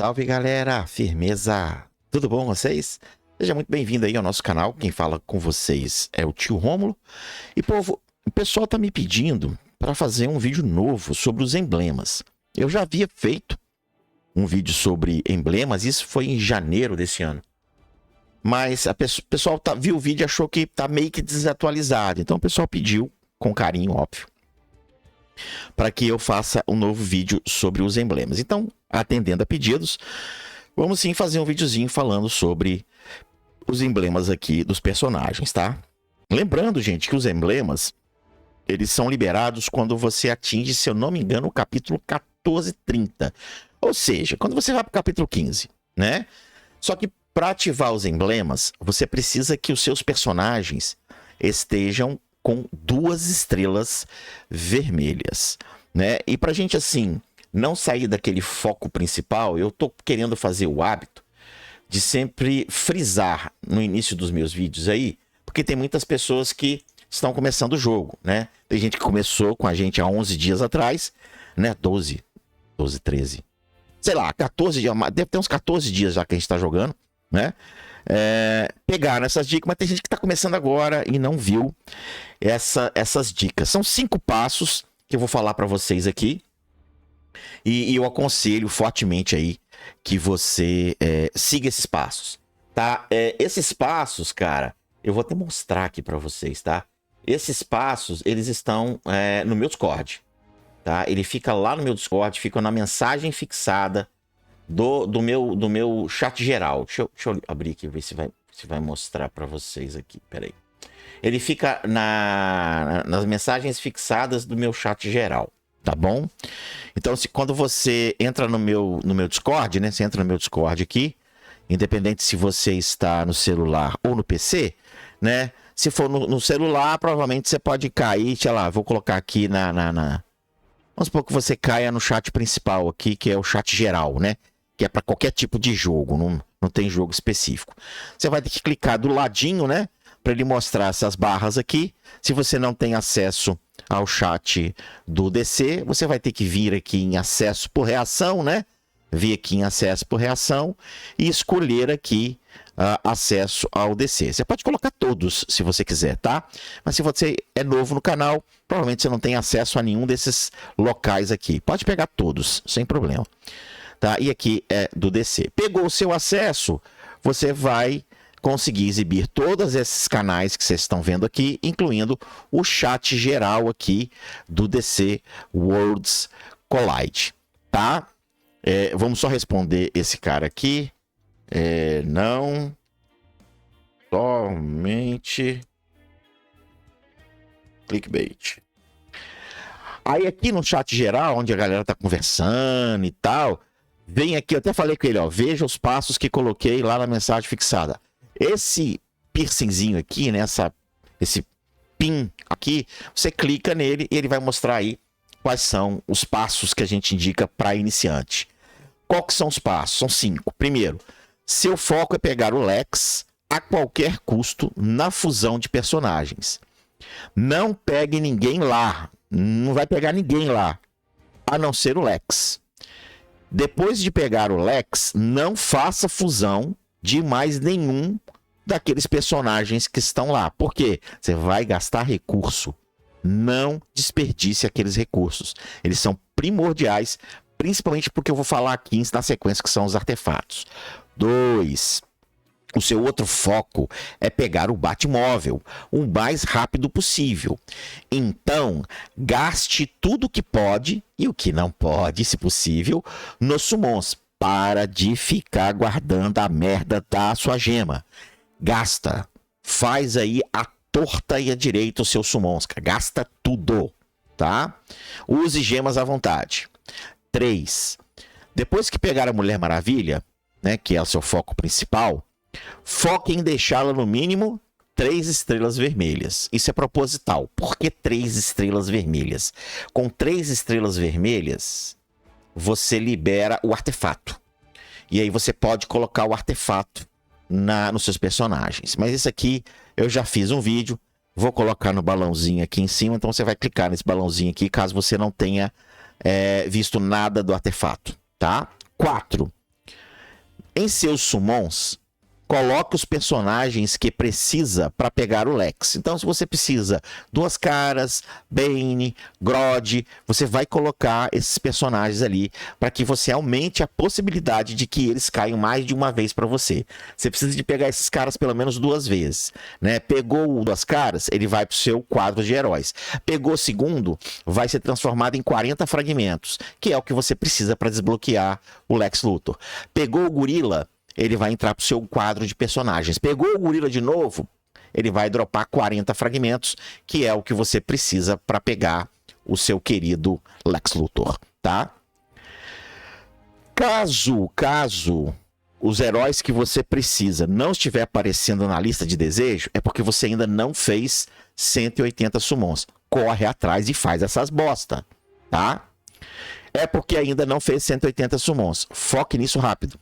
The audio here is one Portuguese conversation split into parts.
Salve galera, firmeza! Tudo bom com vocês? Seja muito bem-vindo aí ao nosso canal. Quem fala com vocês é o tio Rômulo. E povo, o pessoal tá me pedindo para fazer um vídeo novo sobre os emblemas. Eu já havia feito um vídeo sobre emblemas, isso foi em janeiro desse ano. Mas o pessoal viu o vídeo e achou que tá meio que desatualizado. Então o pessoal pediu, com carinho, óbvio, para que eu faça um novo vídeo sobre os emblemas. Então, atendendo a pedidos, vamos sim fazer um videozinho falando sobre os emblemas aqui dos personagens, tá? Lembrando, gente, que os emblemas, eles são liberados quando você atinge, se eu não me engano, o capítulo 1430. Ou seja, quando você vai para o capítulo 15, né? Só que para ativar os emblemas, você precisa que os seus personagens estejam com 2 estrelas vermelhas, né? E pra gente, assim, não sair daquele foco principal, eu tô querendo fazer o hábito de sempre frisar no início dos meus vídeos aí, porque tem muitas pessoas que estão começando o jogo, né? Tem gente que começou com a gente há 11 dias atrás, né? 12, 13, sei lá, 14 dias, deve ter uns 14 dias já que a gente tá jogando, né? Pegaram essas dicas, mas tem gente que está começando agora e não viu essas dicas. São 5 passos que eu vou falar para vocês aqui e eu aconselho fortemente aí que você siga esses passos, tá? Esses passos, cara, eu vou até mostrar aqui para vocês, tá? Esses passos, eles estão no meu Discord, tá? Ele fica lá no meu Discord, fica na mensagem fixada do meu chat geral. Deixa eu abrir aqui e ver se vai mostrar para vocês aqui. Pera aí. Ele fica nas mensagens fixadas do meu chat geral, tá bom? Então, quando você entra no meu Discord, né? Você entra no meu Discord aqui, independente se você está no celular ou no PC, né? Se for no celular, provavelmente você pode cair, sei lá, vou colocar aqui Vamos supor que você caia no chat principal aqui, que é o chat geral, né? Que é para qualquer tipo de jogo, não tem jogo específico. Você vai ter que clicar do ladinho, né? Para ele mostrar essas barras aqui. Se você não tem acesso ao chat do DC, você vai ter que vir aqui em acesso por reação, né? Vir aqui em acesso por reação e escolher aqui acesso ao DC. Você pode colocar todos, se você quiser, tá? Mas se você é novo no canal, provavelmente você não tem acesso a nenhum desses locais aqui. Pode pegar todos, sem problema. Tá? E aqui é do DC. Pegou o seu acesso, você vai conseguir exibir todos esses canais que vocês estão vendo aqui, incluindo o chat geral aqui do DC Worlds Collide, tá? Vamos só responder esse cara aqui. Não somente clickbait. Aí aqui no chat geral, onde a galera tá conversando e tal, vem aqui, eu até falei com ele, ó, veja os passos que coloquei lá na mensagem fixada. Esse piercingzinho aqui, né, esse pin aqui, você clica nele e ele vai mostrar aí quais são os passos que a gente indica para iniciante. Qual que são os passos? São 5. Primeiro, seu foco é pegar o Lex a qualquer custo na fusão de personagens. Não pegue ninguém lá, não vai pegar ninguém lá, a não ser o Lex. Depois de pegar o Lex, não faça fusão de mais nenhum daqueles personagens que estão lá. Por quê? Você vai gastar recurso. Não desperdice aqueles recursos. Eles são primordiais, principalmente porque eu vou falar aqui na sequência que são os artefatos. 2. O seu outro foco é pegar o Batmóvel o mais rápido possível. Então, gaste tudo que pode e o que não pode, se possível, nos summons. Para de ficar guardando a merda da sua gema. Gasta. Faz aí a torta e a direita os seus summons. Gasta tudo, tá? Use gemas à vontade. 3. Depois que pegar a Mulher Maravilha, né, que é o seu foco principal, foque em deixá-la no mínimo 3 estrelas vermelhas. Isso é proposital. Por que 3 estrelas vermelhas? Com 3 estrelas vermelhas, você libera o artefato. E aí você pode colocar o artefato nos seus personagens. Mas isso aqui eu já fiz um vídeo. Vou colocar no balãozinho aqui em cima. Então você vai clicar nesse balãozinho aqui, caso você não tenha visto nada do artefato, tá? 4. Em seus summons, coloque os personagens que precisa para pegar o Lex. Então, se você precisa Duas Caras, Bane, Grodd, você vai colocar esses personagens ali para que você aumente a possibilidade de que eles caiam mais de uma vez para você. Você precisa de pegar esses caras pelo menos 2 vezes, né? Pegou o Duas Caras, ele vai para o seu quadro de heróis. Pegou o segundo, vai ser transformado em 40 fragmentos, que é o que você precisa para desbloquear o Lex Luthor. Pegou o Gorila, ele vai entrar pro seu quadro de personagens. Pegou o Gorila de novo, ele vai dropar 40 fragmentos, que é o que você precisa para pegar o seu querido Lex Luthor, tá? Caso os heróis que você precisa não estiver aparecendo na lista de desejo, é porque você ainda não fez 180 summons. Corre atrás e faz essas bosta, tá? É porque ainda não fez 180 summons. Foque nisso rápido.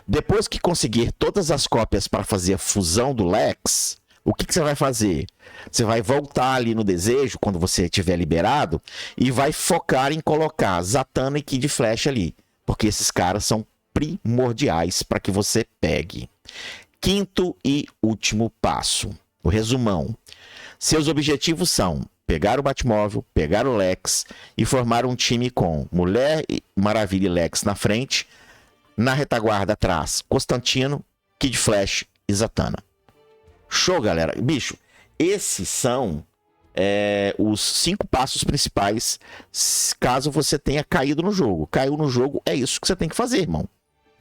Depois que conseguir todas as cópias para fazer a fusão do Lex, o que você vai fazer? Você vai voltar ali no desejo, quando você estiver liberado, e vai focar em colocar Zatanna e Kid Flash ali, porque esses caras são primordiais para que você pegue. Quinto e último passo, o resumão. Seus objetivos são pegar o Batmóvel, pegar o Lex e formar um time com Mulher Maravilha e Lex na frente, na retaguarda atrás, Constantino, Kid Flash e Zatanna. Show, galera. Bicho, esses são os 5 passos principais caso você tenha caído no jogo. Caiu no jogo, é isso que você tem que fazer, irmão.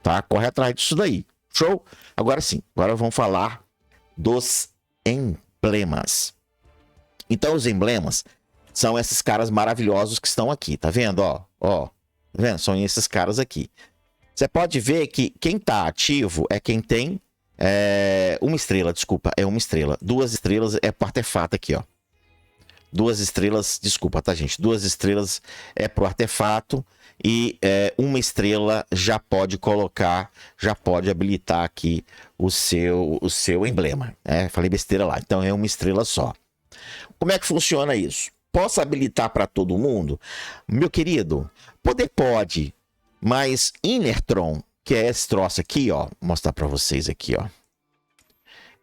Tá? Corre atrás disso daí. Show? Agora sim, agora vamos falar dos emblemas. Então, os emblemas são esses caras maravilhosos que estão aqui, tá vendo? Ó, tá vendo? São esses caras aqui. Você pode ver que quem tá ativo é quem tem uma estrela, desculpa, é uma estrela. 2 estrelas é pro artefato aqui, ó. 2 estrelas, desculpa, tá, gente? 2 estrelas é pro artefato e 1 estrela já pode colocar, já pode habilitar aqui o seu emblema. Falei besteira lá, então é 1 estrela só. Como é que funciona isso? Posso habilitar para todo mundo? Meu querido, pode. Mas Inertron, que é esse troço aqui, ó, vou mostrar para vocês aqui, ó.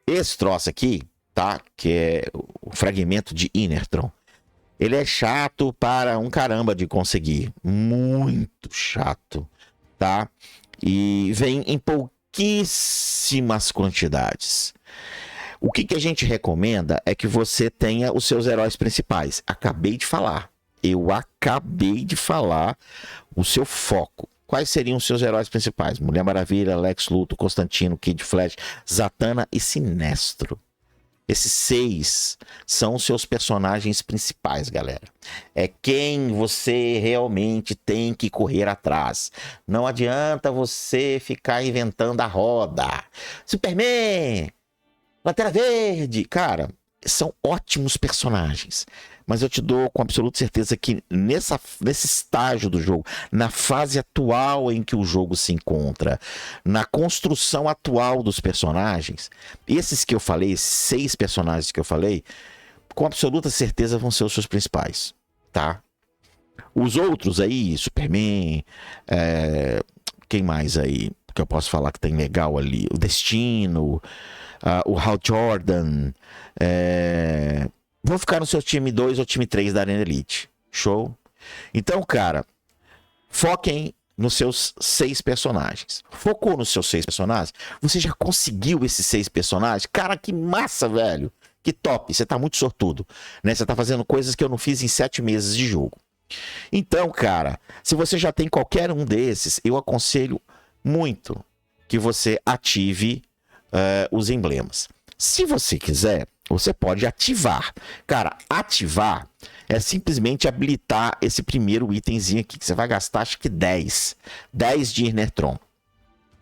Esse troço aqui, tá? Que é o fragmento de Inertron. Ele é chato para um caramba de conseguir. Muito chato, tá? E vem em pouquíssimas quantidades. O que a gente recomenda é que você tenha os seus heróis principais. Eu acabei de falar o seu foco. Quais seriam os seus heróis principais? Mulher Maravilha, Lex Luthor, Constantino, Kid Flash, Zatanna e Sinestro. Esses 6 são os seus personagens principais, galera. É quem você realmente tem que correr atrás. Não adianta você ficar inventando a roda. Superman! Lanterna Verde! Cara, são ótimos personagens. Mas eu te dou com absoluta certeza que nesse estágio do jogo, na fase atual em que o jogo se encontra, na construção atual dos personagens, esses que eu falei, esses 6 personagens que eu falei, com absoluta certeza vão ser os seus principais, tá? Os outros aí, Superman, quem mais aí que eu posso falar que tem legal ali? O Destino, o Hal Jordan, vão ficar no seu time 2 ou time 3 da Arena Elite. Show? Então, cara, foquem nos seus 6 personagens. Focou nos seus 6 personagens? Você já conseguiu esses 6 personagens? Cara, que massa, velho. Que top. Você tá muito sortudo, né? Você tá fazendo coisas que eu não fiz em 7 meses de jogo. Então, cara, se você já tem qualquer um desses, eu aconselho muito que você ative os emblemas. Se você quiser, você pode ativar. Cara, ativar é simplesmente habilitar esse primeiro itemzinho aqui, que você vai gastar acho que 10 de Inertron.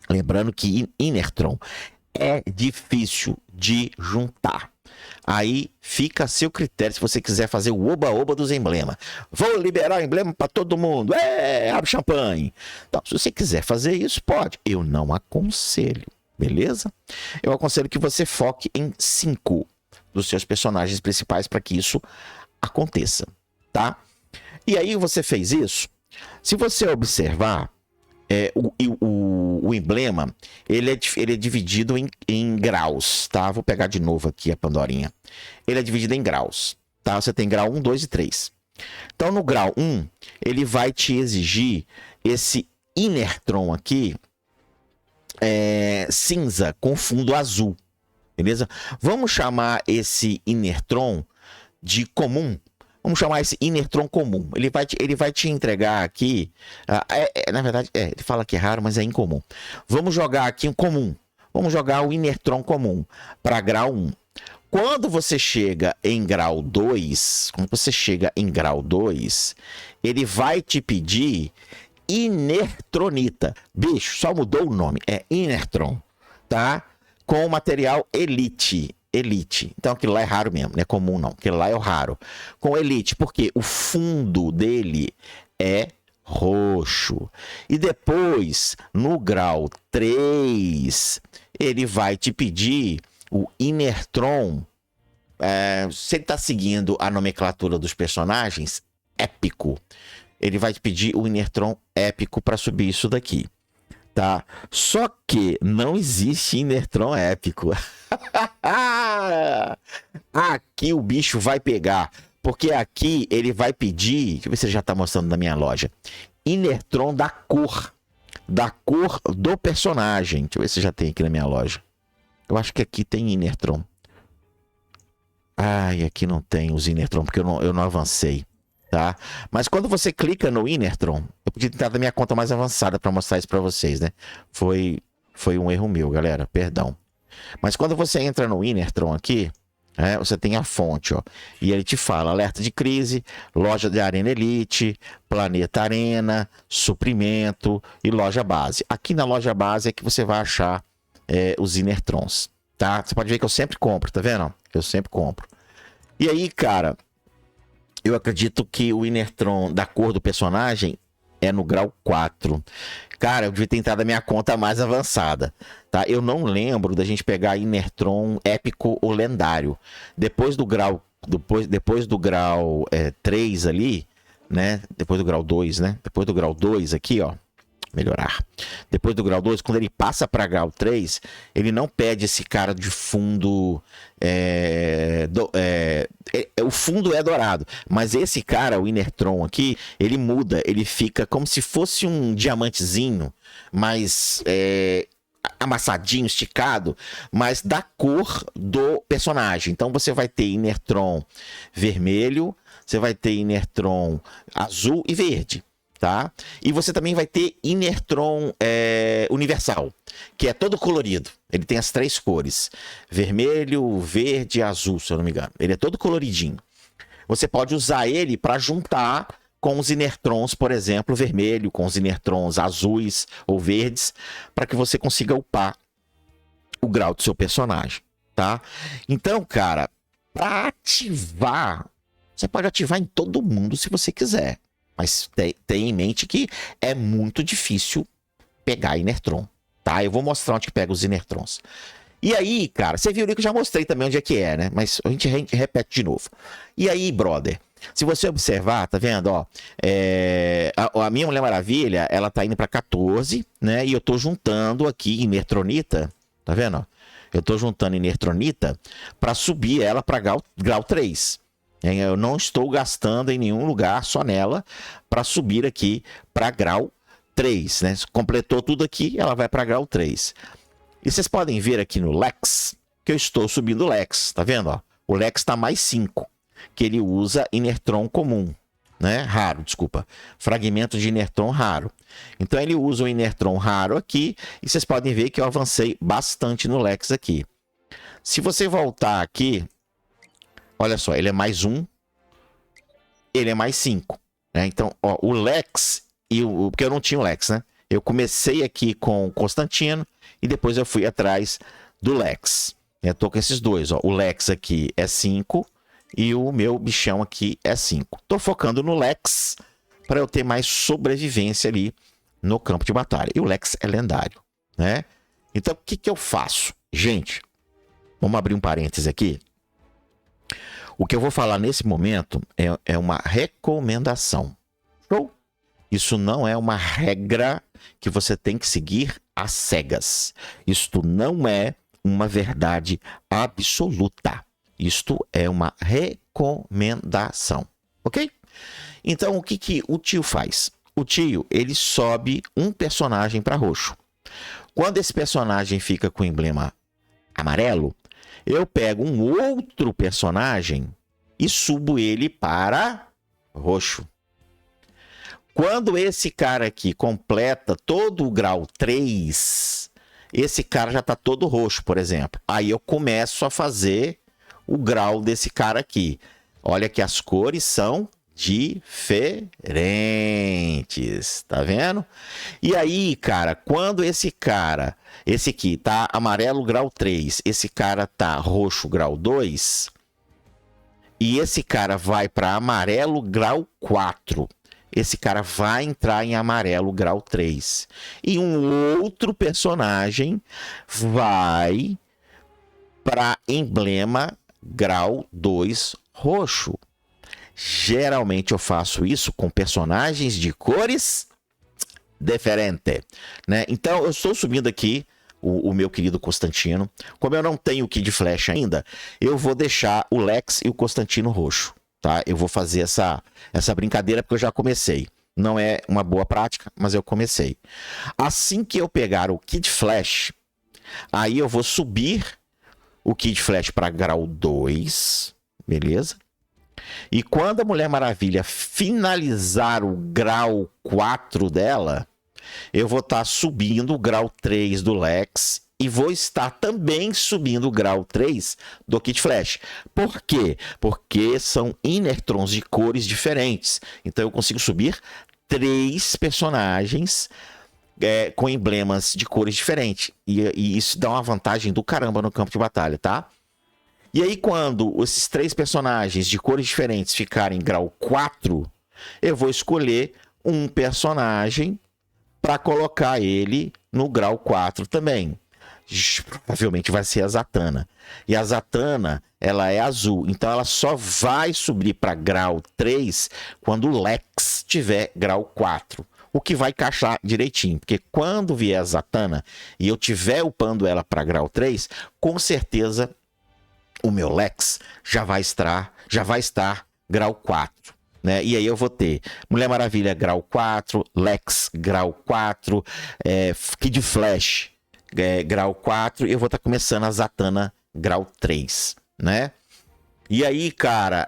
Lembrando que Inertron é difícil de juntar. Aí fica a seu critério se você quiser fazer o oba-oba dos emblemas. Vou liberar o emblema para todo mundo. Abre champanhe. Então, se você quiser fazer isso, pode. Eu não aconselho, beleza? Eu aconselho que você foque em 5 dos seus personagens principais para que isso aconteça, tá? E aí você fez isso. Se você observar, O emblema, ele é dividido em graus, tá? Vou pegar de novo aqui a Pandorinha. Ele é dividido em graus, tá? Você tem grau 1, 2 e 3. Então, no grau 1, ele vai te exigir esse Inertron aqui, cinza com fundo azul, beleza? Vamos chamar esse Inertron de comum. Vamos chamar esse Inertron comum. Ele vai te entregar aqui. Na verdade, ele fala que é raro, mas é incomum. Vamos jogar aqui um comum. Vamos jogar o Inertron comum para grau 1. Quando você chega em grau 2, ele vai te pedir Inertronita. Bicho, só mudou o nome. É Inertron, tá? Com o material Elite. Então aquilo lá é raro mesmo, não é comum não. Aquilo lá é o raro. Com Elite, porque o fundo dele é roxo. E depois, no grau 3, ele vai te pedir o Inertron. Se ele tá seguindo a nomenclatura dos personagens, épico. Ele vai te pedir o Inertron épico para subir isso daqui, tá? Só que não existe Inertron épico. Aqui o bicho vai pegar, porque aqui ele vai pedir, deixa eu ver se ele já tá mostrando na minha loja, Inertron da cor do personagem. Deixa eu ver se já tem aqui na minha loja. Eu acho que aqui tem Inertron. E aqui não tem os Inertron, porque eu não avancei. Tá? Mas quando você clica no Inertron, eu podia tentar da minha conta mais avançada para mostrar isso para vocês, né? Foi um erro meu, galera, perdão. Mas quando você entra no Inertron aqui, você tem a fonte, ó, e ele te fala alerta de crise, loja de Arena Elite, Planeta Arena, suprimento e loja base. Aqui na loja base é que você vai achar os Inertrons, tá? Você pode ver que eu sempre compro, tá vendo? Eu sempre compro. E aí, cara, eu acredito que o Inertron da cor do personagem é no grau 4. Cara, eu devia ter entrado na minha conta mais avançada, tá? Eu não lembro da gente pegar Inertron épico ou lendário. Depois do grau 3 ali, né? Depois do grau 2, né? Depois do grau 2 aqui, ó. Melhorar. Depois do grau 2, quando ele passa para grau 3, ele não pede esse cara de fundo. O fundo é dourado, mas esse cara, o Inertron aqui, ele muda, ele fica como se fosse um diamantezinho, mas amassadinho, esticado, mas da cor do personagem. Então você vai ter Inertron vermelho, você vai ter Inertron azul e verde. Tá? E você também vai ter Inertron universal, que é todo colorido. Ele tem as 3 cores: vermelho, verde e azul, se eu não me engano. Ele é todo coloridinho. Você pode usar ele para juntar com os Inertrons, por exemplo, vermelho, com os Inertrons azuis ou verdes, para que você consiga upar o grau do seu personagem, tá? Então, cara, para ativar, você pode ativar em todo mundo se você quiser. Mas tem em mente que é muito difícil pegar Inertron, tá? Eu vou mostrar onde que pega os Inertrons. E aí, cara, você viu ali que eu já mostrei também onde é que é, né? Mas a gente repete de novo. E aí, brother, se você observar, tá vendo, ó, a minha Mulher Maravilha, ela tá indo pra 14, né? E eu tô juntando aqui Inertronita, tá vendo, ó? Eu tô juntando Inertronita pra subir ela pra grau 3. Eu não estou gastando em nenhum lugar, só nela, para subir aqui para grau 3, né? Completou tudo aqui, ela vai para grau 3. E vocês podem ver aqui no Lex, que eu estou subindo o Lex, tá vendo? Ó? O Lex está mais 5, que ele usa Inertron comum, né? Raro, desculpa. Fragmento de Inertron raro. Então ele usa o Inertron raro aqui, e vocês podem ver que eu avancei bastante no Lex aqui. Se você voltar aqui, olha só, ele é mais 1, ele é mais 5. Né? Então, ó, o Lex, porque eu não tinha o Lex, né? Eu comecei aqui com o Constantino e depois eu fui atrás do Lex. Eu tô com esses dois, ó. O Lex aqui é 5 e o meu bichão aqui é 5. Tô focando no Lex para eu ter mais sobrevivência ali no campo de batalha. E o Lex é lendário, né? Então, o que que eu faço? Gente, vamos abrir um parêntese aqui. O que eu vou falar nesse momento é uma recomendação. Show? Isso não é uma regra que você tem que seguir às cegas. Isto não é uma verdade absoluta. Isto é uma recomendação, ok? Então, o que o tio faz? O tio, ele sobe um personagem para roxo. Quando esse personagem fica com o emblema amarelo, eu pego um outro personagem e subo ele para roxo. Quando esse cara aqui completa todo o grau 3, esse cara já está todo roxo, por exemplo. Aí eu começo a fazer o grau desse cara aqui. Olha que as cores são diferentes, tá vendo? E aí, cara, quando esse aqui tá amarelo grau 3, esse cara tá roxo grau 2, e esse cara vai para amarelo grau 4, esse cara vai entrar em amarelo grau 3. E um outro personagem vai para emblema grau 2 roxo. Geralmente eu faço isso com personagens de cores diferentes, né? Então eu estou subindo aqui o meu querido Constantino. Como eu não tenho o Kid Flash ainda, eu vou deixar o Lex e o Constantino roxo, tá? Eu vou fazer essa brincadeira porque eu já comecei. Não é uma boa prática, mas eu comecei. Assim que eu pegar o Kid Flash, aí eu vou subir o Kid Flash para grau 2, beleza? E quando a Mulher Maravilha finalizar o grau 4 dela, eu vou estar subindo o grau 3 do Lex e vou estar também subindo o grau 3 do Kid Flash. Por quê? Porque são Inertrons de cores diferentes. Então eu consigo subir 3 personagens com emblemas de cores diferentes. E isso dá uma vantagem do caramba no campo de batalha, tá? E aí, quando esses 3 personagens de cores diferentes ficarem em grau 4, eu vou escolher um personagem para colocar ele no grau 4 também. Provavelmente vai ser a Zatanna. E a Zatanna, ela é azul. Então, ela só vai subir para grau 3 quando o Lex tiver grau 4. O que vai encaixar direitinho. Porque quando vier a Zatanna e eu tiver upando ela para grau 3, com certeza o meu Lex já vai estar grau 4, né? E aí eu vou ter Mulher Maravilha grau 4, Lex grau 4, Kid Flash grau 4, e eu vou estar começando a Zatanna grau 3, né? E aí, cara,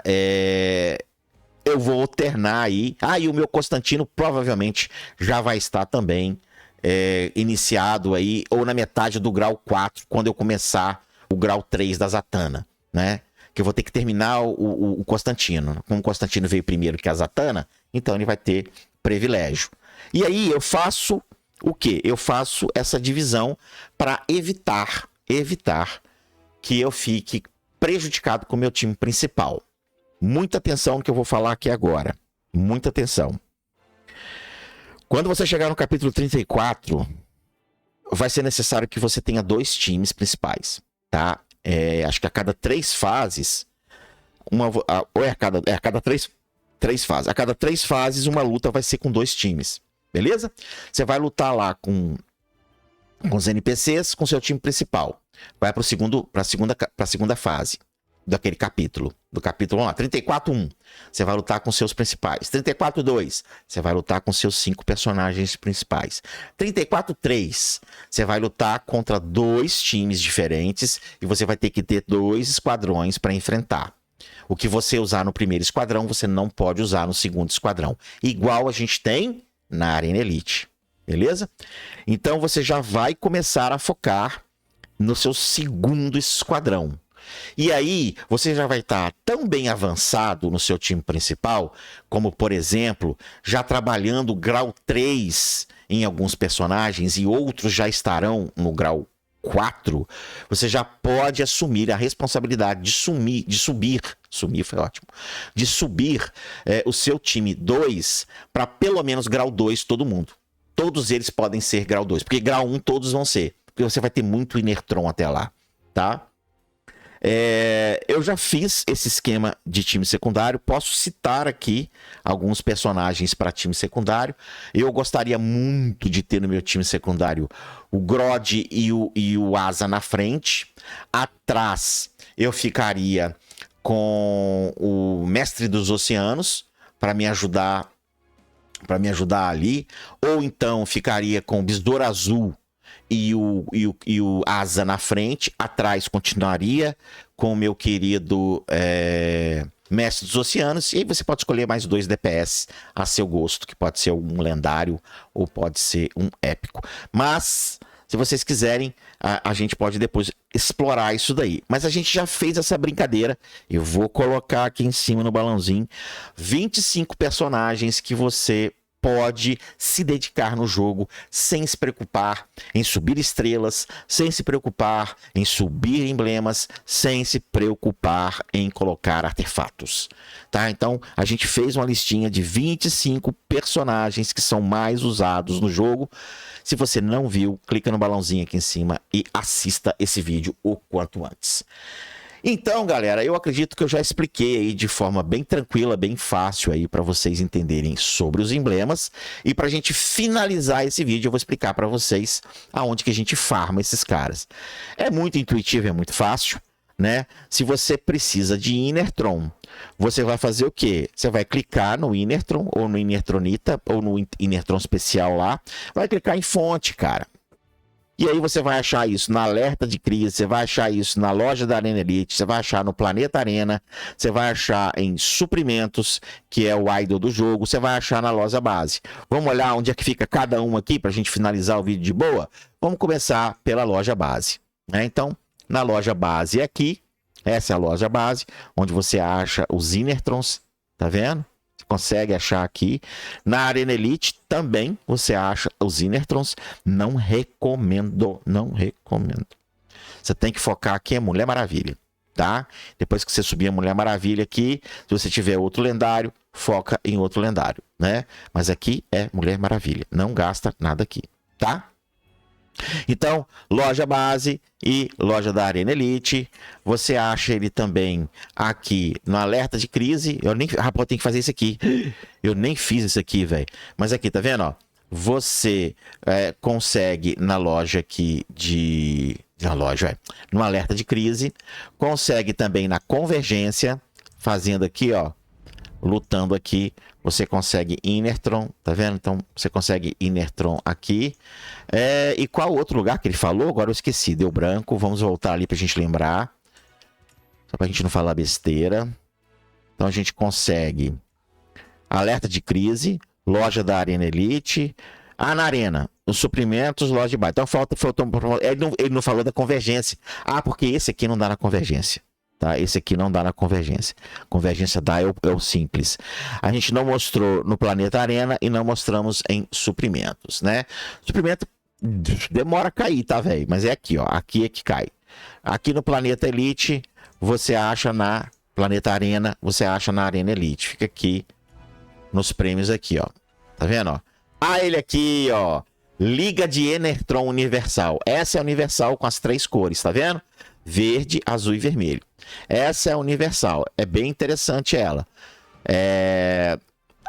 eu vou alternar aí. E o meu Constantino provavelmente já vai estar também iniciado aí, ou na metade do grau 4, quando eu começar o grau 3 da Zatanna, né? Que eu vou ter que terminar o Constantino. Como o Constantino veio primeiro que a Zatanna, então ele vai ter privilégio. E aí eu faço o quê? Eu faço essa divisão para evitar que eu fique prejudicado com o meu time principal. Muita atenção no que eu vou falar aqui agora. Muita atenção. Quando você chegar no capítulo 34, vai ser necessário que você tenha 2 times principais, tá? Acho que a cada 3 fases, a cada 3 fases. A cada 3 fases, uma luta vai ser com 2 times, beleza? Você vai lutar lá com os NPCs, com seu time principal. Vai para a segunda fase daquele capítulo. Do capítulo, vamos lá, 34.1, você vai lutar com seus principais. 34.2, você vai lutar com seus 5 personagens principais. 34.3, você vai lutar contra 2 times diferentes e você vai ter que ter 2 esquadrões para enfrentar. O que você usar no primeiro esquadrão, você não pode usar no segundo esquadrão. Igual a gente tem na Arena Elite, beleza? Então você já vai começar a focar no seu segundo esquadrão. E aí, você já vai estar tão bem avançado no seu time principal, como, por exemplo, já trabalhando grau 3 em alguns personagens e outros já estarão no grau 4, você já pode assumir a responsabilidade de subir o seu time 2 para pelo menos grau 2 todo mundo. Todos eles podem ser grau 2, porque grau 1 todos vão ser, porque você vai ter muito Inertron até lá, tá? Eu já fiz esse esquema de time secundário. Posso citar aqui alguns personagens para time secundário. Eu gostaria muito de ter no meu time secundário o Grodd e o Asa na frente. Atrás eu ficaria com o Mestre dos Oceanos para me ajudar ali. Ou então ficaria com o Besouro Azul e o Asa na frente. Atrás continuaria com o meu querido Mestre dos Oceanos. E aí você pode escolher mais 2 DPS a seu gosto, que pode ser um lendário ou pode ser um épico. Mas, se vocês quiserem, a gente pode depois explorar isso daí. Mas a gente já fez essa brincadeira. Eu vou colocar aqui em cima no balãozinho 25 personagens que você pode se dedicar no jogo sem se preocupar em subir estrelas, sem se preocupar em subir emblemas, sem se preocupar em colocar artefatos, tá? Então, a gente fez uma listinha de 25 personagens que são mais usados no jogo. Se você não viu, clica no balãozinho aqui em cima e assista esse vídeo o quanto antes. Então, galera, eu acredito que eu já expliquei aí de forma bem tranquila, bem fácil aí para vocês entenderem sobre os emblemas. E para a gente finalizar esse vídeo, eu vou explicar para vocês aonde que a gente farma esses caras. É muito intuitivo, é muito fácil, né? Se você precisa de Inertron, você vai fazer o quê? Você vai clicar no Inertron, ou no Inertronita, ou no Inertron especial lá. Vai clicar em fonte, cara. E aí você vai achar isso na Alerta de Crise, você vai achar isso na loja da Arena Elite, você vai achar no Planeta Arena, você vai achar em Suprimentos, que é o idol do jogo, você vai achar na loja base. Vamos olhar onde é que fica cada um aqui para a gente finalizar o vídeo de boa? Vamos começar pela loja base, né? Então, na loja base aqui, essa é a loja base, onde você acha os Inertrons, tá vendo? Consegue achar aqui. Na Arena Elite também você acha os Inertrons. Não recomendo, não recomendo. Você tem que focar aqui em Mulher Maravilha, tá? Depois que você subir a Mulher Maravilha aqui, se você tiver outro lendário, foca em outro lendário, né? Mas aqui é Mulher Maravilha. Não gasta nada aqui, tá? Então, loja base e loja da Arena Elite. Você acha ele também aqui no Alerta de Crise. Eu nem... Rapaz, eu tenho que fazer isso aqui. Eu nem fiz isso aqui, velho. Mas aqui, tá vendo, ó? Você consegue na loja aqui na loja, no Alerta de Crise. Consegue também na Convergência. Fazendo aqui, ó. Lutando aqui, você consegue Inertron, tá vendo? Então, você consegue Inertron aqui. E qual outro lugar que ele falou? Agora eu esqueci, deu branco. Vamos voltar ali pra gente lembrar. Só pra gente não falar besteira. Então, a gente consegue Alerta de Crise, loja da Arena Elite. Na Arena, os suprimentos, loja de baixo. Então, faltou ele não falou da Convergência. Porque esse aqui não dá na Convergência. Tá? Esse aqui não dá na Convergência. Convergência dá é o simples. A gente não mostrou no Planeta Arena e não mostramos em suprimentos, né? Suprimento demora a cair, tá, velho? Mas é aqui, ó. Aqui é que cai. Aqui no Planeta Elite, você acha na Planeta Arena, você acha na Arena Elite. Fica aqui nos prêmios aqui, ó. Tá vendo, ó? Ele aqui, ó. Liga de Enertron Universal. Essa é a Universal com as 3 cores, tá vendo? Verde, azul e vermelho. Essa é a Universal. É bem interessante ela.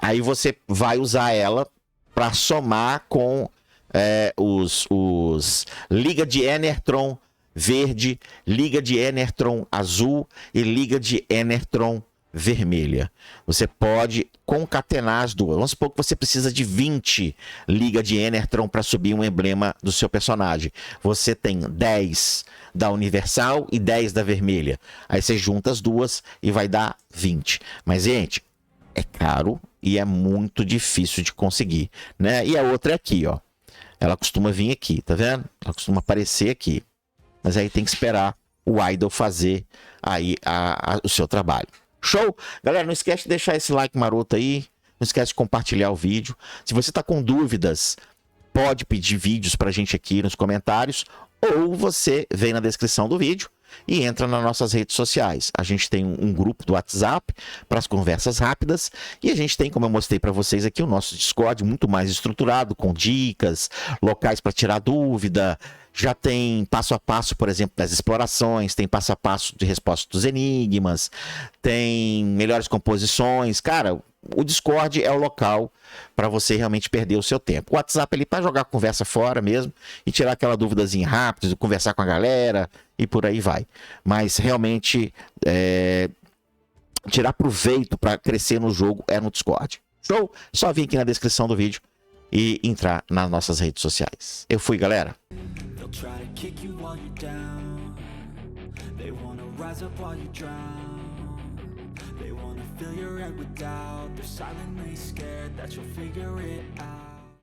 Aí você vai usar ela para somar com os Liga de Enertron verde, Liga de Enertron azul e Liga de Enertron vermelha. Você pode concatenar as duas. Vamos supor que você precisa de 20 Liga de Enertron para subir um emblema do seu personagem. Você tem 10 da Universal e 10 da vermelha. Aí você junta as duas e vai dar 20. Mas, gente, é caro e é muito difícil de conseguir, né? E a outra é aqui, ó. Ela costuma vir aqui, tá vendo? Ela costuma aparecer aqui. Mas aí tem que esperar o idol fazer aí o seu trabalho. Show? Galera, não esquece de deixar esse like maroto aí. Não esquece de compartilhar o vídeo. Se você está com dúvidas, pode pedir vídeos pra gente aqui nos comentários. Ou você vem na descrição do vídeo e entra nas nossas redes sociais. A gente tem um grupo do WhatsApp para as conversas rápidas e a gente tem, como eu mostrei para vocês aqui, o nosso Discord muito mais estruturado, com dicas, locais para tirar dúvida. Já tem passo a passo, por exemplo, das explorações, tem passo a passo de resposta dos enigmas, tem melhores composições. Cara, o Discord é o local para você realmente perder o seu tempo. O WhatsApp ali para jogar a conversa fora mesmo e tirar aquela duvidazinha rápida, conversar com a galera e por aí vai. Mas realmente tirar proveito para crescer no jogo é no Discord. Show? Só vir aqui na descrição do vídeo e entrar nas nossas redes sociais. Eu fui, galera. Try to kick you while you're down. They wanna rise up while you drown. They wanna fill your head with doubt. They're silently scared that you'll figure it out.